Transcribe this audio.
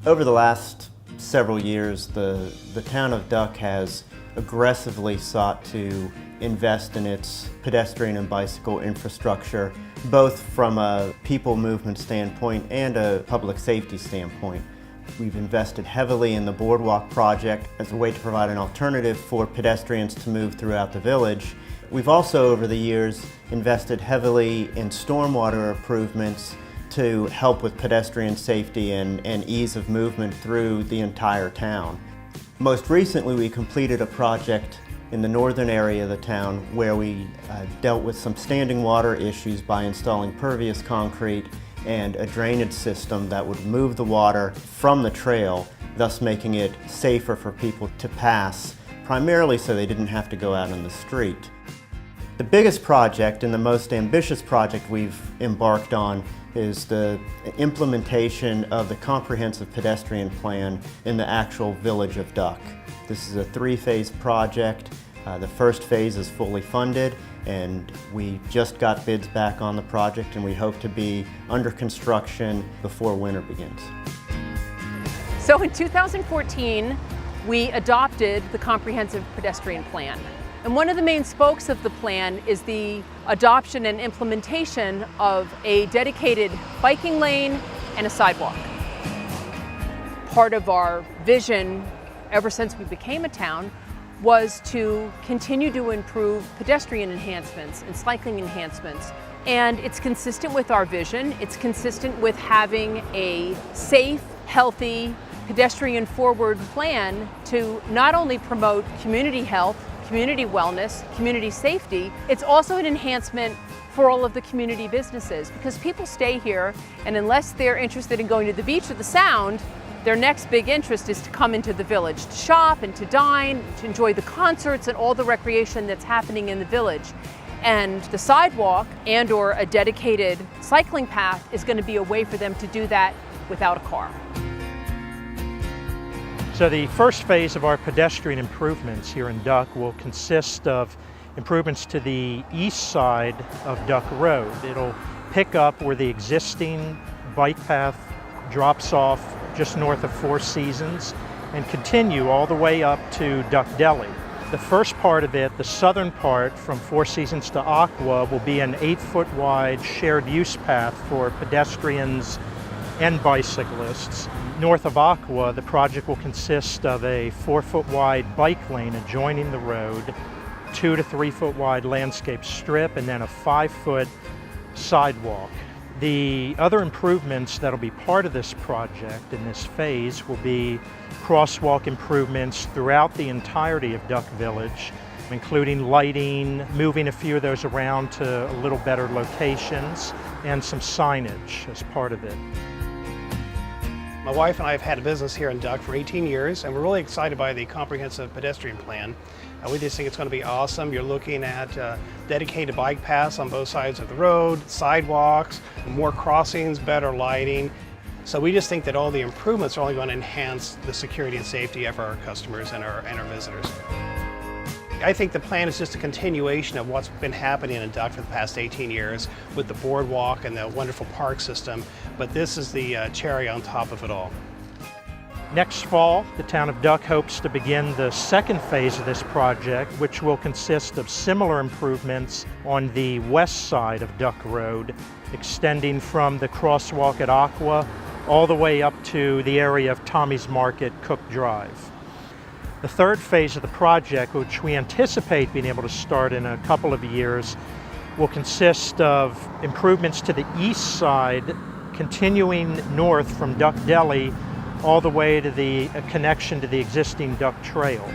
Over the last several years, the town of Duck has aggressively sought to invest in its pedestrian and bicycle infrastructure, both from a people movement standpoint and a public safety standpoint. We've invested heavily in the boardwalk project as a way to provide an alternative for pedestrians to move throughout the village. We've also, over the years, invested heavily in stormwater improvements to help with pedestrian safety and ease of movement through the entire town. Most recently, we completed a project in the northern area of the town where we dealt with some standing water issues by installing pervious concrete and a drainage system that would move the water from the trail, thus making it safer for people to pass, primarily so they didn't have to go out in the street. The biggest project and the most ambitious project we've embarked on is the implementation of the comprehensive pedestrian plan in the actual village of Duck. This is a three-phase project. The first phase is fully funded, and we just got bids back on the project, and we hope to be under construction before winter begins. So in 2014, we adopted the comprehensive pedestrian plan. And one of the main spokes of the plan is the adoption and implementation of a dedicated biking lane and a sidewalk. Part of our vision, ever since we became a town, was to continue to improve pedestrian enhancements and cycling enhancements. And it's consistent with our vision. It's consistent with having a safe, healthy, pedestrian-forward plan to not only promote community health, community wellness, community safety, it's also an enhancement for all of the community businesses, because people stay here, and unless they're interested in going to the beach or the Sound, their next big interest is to come into the village, to shop and to dine, to enjoy the concerts and all the recreation that's happening in the village. And the sidewalk and/or a dedicated cycling path is going to be a way for them to do that without a car. So the first phase of our pedestrian improvements here in Duck will consist of improvements to the east side of Duck Road. It'll pick up where the existing bike path drops off just north of Four Seasons and continue all the way up to Duck Deli. The first part of it, the southern part from Four Seasons to Aqua, will be an 8-foot wide shared use path for pedestrians and bicyclists. North of Aqua, the project will consist of a 4-foot wide bike lane adjoining the road, 2 to 3 foot wide landscape strip, and then a 5-foot sidewalk. The other improvements that'll be part of this project in this phase will be crosswalk improvements throughout the entirety of Duck Village, including lighting, moving a few of those around to a little better locations, and some signage as part of it. My wife and I have had a business here in Duck for 18 years, and we're really excited by the comprehensive pedestrian plan. We just think it's going to be awesome. You're looking at dedicated bike paths on both sides of the road, sidewalks, more crossings, better lighting. So we just think that all the improvements are only going to enhance the security and safety of our customers and our visitors. I think the plan is just a continuation of what's been happening in Duck for the past 18 years with the boardwalk and the wonderful park system, but this is the cherry on top of it all. Next fall, the town of Duck hopes to begin the second phase of this project, which will consist of similar improvements on the west side of Duck Road, extending from the crosswalk at Aqua all the way up to the area of Tommy's Market, Cook Drive. The third phase of the project, which we anticipate being able to start in a couple of years, will consist of improvements to the east side, continuing north from Duck Deli all the way to the connection to the existing Duck Trail.